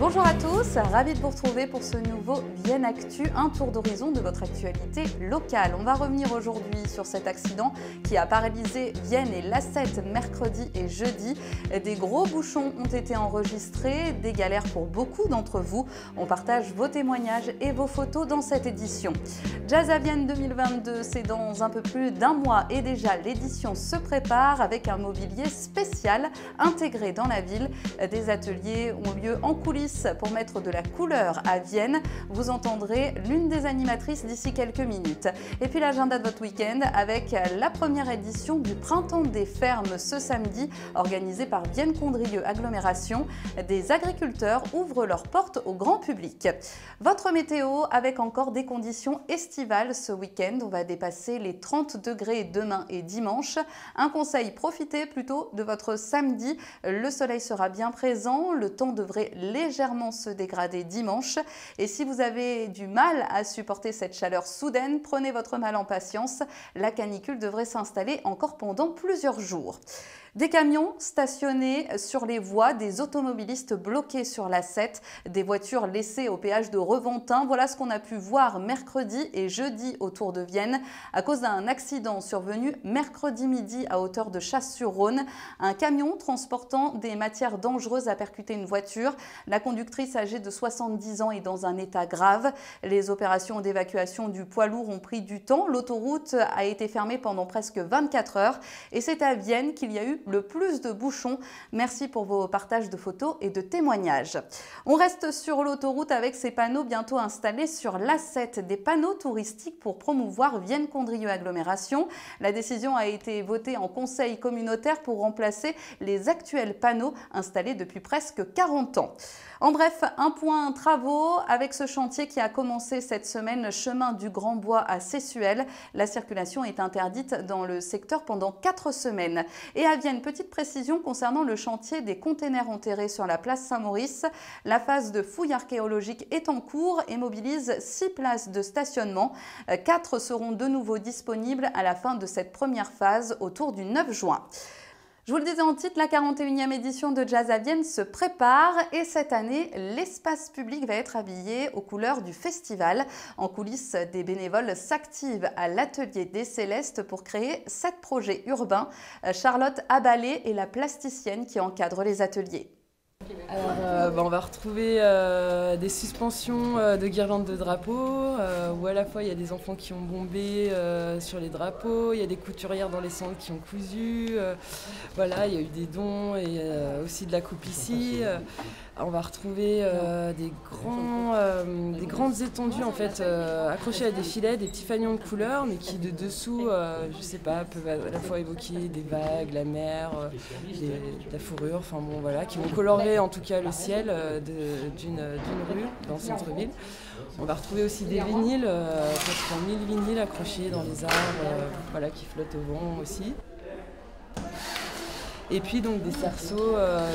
Bonjour à tous, ravi de vous retrouver pour ce nouveau Vienne Actu, un tour d'horizon de votre actualité locale. On va revenir aujourd'hui sur cet accident qui a paralysé Vienne et l'A7 mercredi et jeudi. Des gros bouchons ont été enregistrés, des galères pour beaucoup d'entre vous. On partage vos témoignages et vos photos dans cette édition. Jazz à Vienne 2022, c'est dans un peu plus d'un mois et déjà l'édition se prépare avec un mobilier spécial intégré dans la ville. Des ateliers ont lieu en coulisses pour mettre de la couleur à Vienne. Vous entendrez l'une des animatrices d'ici quelques minutes. Et puis l'agenda de votre week-end avec la première édition du Printemps des fermes ce samedi, organisé par Vienne Condrieu Agglomération. Des agriculteurs ouvrent leurs portes au grand public. Votre météo avec encore des conditions estivales ce week-end. On va dépasser les 30 degrés demain et dimanche. Un conseil, profitez plutôt de votre samedi. Le soleil sera bien présent. Le temps devrait légèrement se dégrader dimanche. Et si vous avez du mal à supporter cette chaleur soudaine, prenez votre mal en patience. La canicule devrait s'installer encore pendant plusieurs jours. Des camions stationnés sur les voies, des automobilistes bloqués sur l'A7, des voitures laissées au péage de Reventin. Voilà ce qu'on a pu voir mercredi et jeudi autour de Vienne à cause d'un accident survenu mercredi midi à hauteur de Chasse-sur-Rhône. Un camion transportant des matières dangereuses a percuté une voiture. La conductrice âgée de 70 ans est dans un état grave. Les opérations d'évacuation du poids lourd ont pris du temps. L'autoroute a été fermée pendant presque 24 heures et c'est à Vienne qu'il y a eu le plus de bouchons. Merci pour vos partages de photos et de témoignages. On reste sur l'autoroute avec ces panneaux bientôt installés sur l'A7, des panneaux touristiques pour promouvoir Vienne Condrieu Agglomération. La décision a été votée en conseil communautaire pour remplacer les actuels panneaux installés depuis presque 40 ans. En bref, un point travaux avec ce chantier qui a commencé cette semaine, chemin du Grand Bois à Sessuel. La circulation est interdite dans le secteur pendant 4 semaines. Et à Vienne, petite précision concernant le chantier des containers enterrés sur la place Saint-Maurice. La phase de fouille archéologique est en cours et mobilise 6 places de stationnement. 4 seront de nouveau disponibles à la fin de cette première phase autour du 9 juin. Je vous le disais en titre, la 41e édition de Jazz à Vienne se prépare et cette année, l'espace public va être habillé aux couleurs du festival. En coulisses, des bénévoles s'activent à l'atelier des Célestes pour créer 7 projets urbains. Charlotte Abalé est la plasticienne qui encadre les ateliers. Alors, on va retrouver des suspensions de guirlandes de drapeaux, où à la fois il y a des enfants qui ont bombé sur les drapeaux, il y a des couturières dans les centres qui ont cousu, voilà, il y a eu des dons et aussi de la coupe ici. On va retrouver des grandes étendues en fait, accrochées à des filets, des petits fanions de couleurs, mais qui de dessous, je sais pas, peuvent à la fois évoquer des vagues, la mer, de la fourrure, enfin bon voilà, qui vont colorer en tout cas le ciel d'une rue dans le centre-ville. On va retrouver aussi des vinyles, presque 1000 vinyles accrochés dans les arbres, voilà, qui flottent au vent aussi. Et puis donc des cerceaux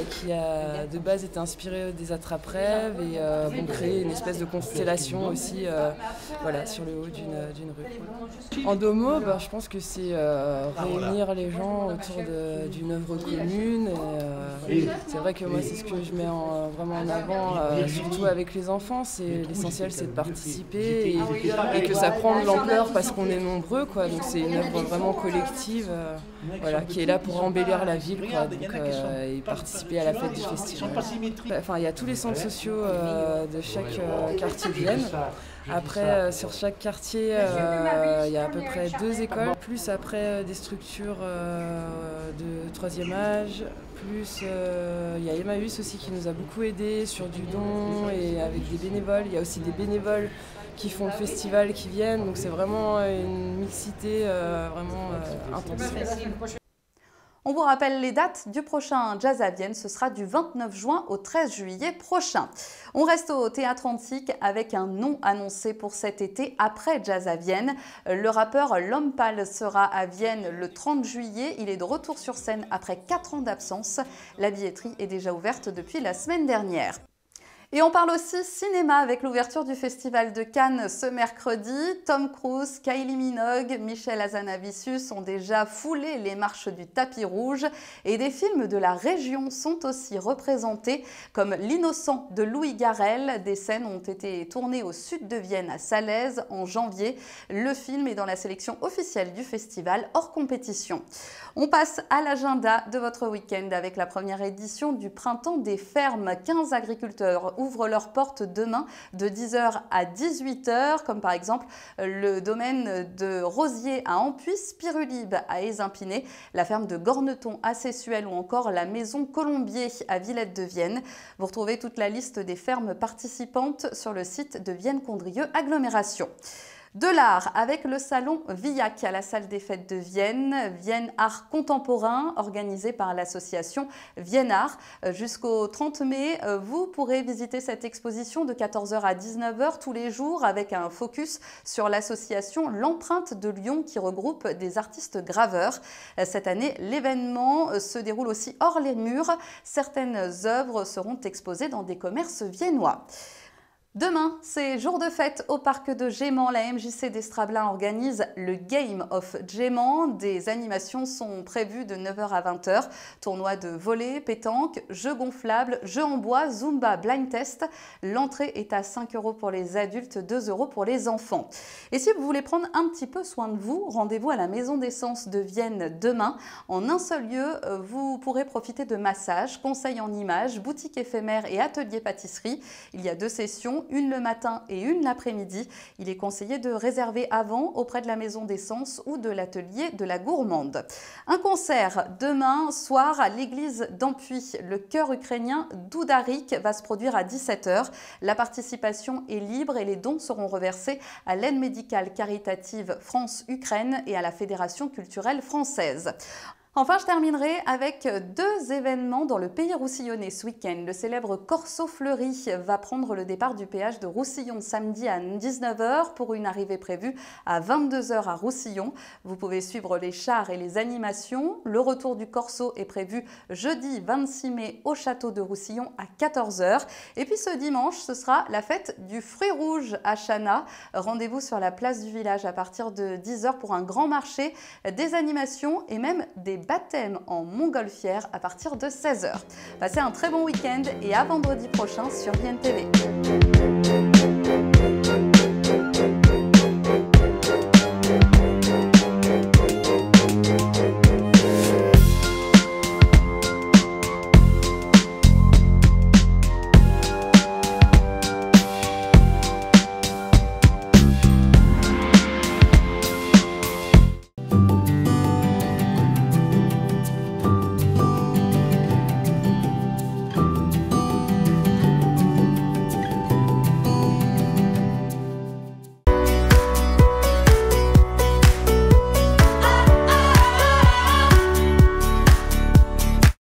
qui de base étaient inspirés des attrape-rêves et vont créer une espèce de constellation aussi voilà, sur le haut d'une rue. En 2 mots, je pense que c'est réunir les gens autour d'une œuvre commune. C'est vrai que moi c'est ce que je mets vraiment en avant, surtout avec les enfants. L'essentiel c'est de participer et que ça prend de l'ampleur parce qu'on est nombreux, quoi. Donc c'est une œuvre vraiment collective voilà, qui est là pour embellir la ville. Et participer à la fête du festival. Enfin, il y a tous les centres sociaux de chaque quartier de Vienne. Après, sur chaque quartier, il y a à peu près 2 écoles, plus après des structures de 3e âge, plus il y a Emmaüs aussi qui nous a beaucoup aidés sur du don et avec des bénévoles. Il y a aussi des bénévoles qui font le festival qui viennent, donc c'est vraiment une mixité vraiment intense. On vous rappelle les dates du prochain Jazz à Vienne, ce sera du 29 juin au 13 juillet prochain. On reste au Théâtre Antique avec un nom annoncé pour cet été après Jazz à Vienne. Le rappeur L'Homme Pâle sera à Vienne le 30 juillet. Il est de retour sur scène après 4 ans d'absence. La billetterie est déjà ouverte depuis la semaine dernière. Et on parle aussi cinéma avec l'ouverture du Festival de Cannes ce mercredi. Tom Cruise, Kylie Minogue, Michel Hazanavicius ont déjà foulé les marches du tapis rouge et des films de la région sont aussi représentés comme L'Innocent de Louis Garrel. Des scènes ont été tournées au sud de Vienne à Salaise en janvier. Le film est dans la sélection officielle du festival hors compétition. On passe à l'agenda de votre week-end avec la première édition du Printemps des fermes. 15 agriculteurs ouvrent leurs portes demain de 10h à 18h, comme par exemple le domaine de Rosier à Ampuis, Spirulib à Ézimpiné, la ferme de Gorneton à Sessuel ou encore la maison Colombier à Villette-de-Vienne. Vous retrouvez toute la liste des fermes participantes sur le site de Vienne-Condrieu Agglomération. De l'art avec le salon Villac à la salle des fêtes de Vienne, Vienne Art Contemporain organisé par l'association Vienne Art. Jusqu'au 30 mai, vous pourrez visiter cette exposition de 14h à 19h tous les jours avec un focus sur l'association L'Empreinte de Lyon qui regroupe des artistes graveurs. Cette année, l'événement se déroule aussi hors les murs. Certaines œuvres seront exposées dans des commerces viennois. Demain, c'est jour de fête au parc de Gémant. La MJC d'Estrablin organise le Game of Gémant. Des animations sont prévues de 9h à 20h. Tournoi de volley, pétanque, jeux gonflables, jeux en bois, Zumba, blind test. L'entrée est à 5 € pour les adultes, 2 € pour les enfants. Et si vous voulez prendre un petit peu soin de vous, rendez-vous à la Maison d'Essence de Vienne demain. En un seul lieu, vous pourrez profiter de massages, conseils en images, boutiques éphémères et ateliers pâtisserie. Il y a 2 sessions, une le matin et une l'après-midi. Il est conseillé de réserver avant auprès de la Maison d'Essence ou de l'atelier de la Gourmande. Un concert demain soir à l'église d'Ampuis. Le chœur ukrainien Doudarik va se produire à 17h. La participation est libre et les dons seront reversés à l'aide médicale caritative France-Ukraine et à la Fédération culturelle française. Enfin, je terminerai avec 2 événements dans le pays roussillonnais ce week-end. Le célèbre Corso Fleuri va prendre le départ du péage de Roussillon samedi à 19h pour une arrivée prévue à 22h à Roussillon. Vous pouvez suivre les chars et les animations. Le retour du Corso est prévu jeudi 26 mai au château de Roussillon à 14h. Et puis ce dimanche, ce sera la fête du fruit rouge à Chana. Rendez-vous sur la place du village à partir de 10h pour un grand marché, des animations et même des baptême en montgolfière à partir de 16h. Passez un très bon week-end et à vendredi prochain sur Vienne TV.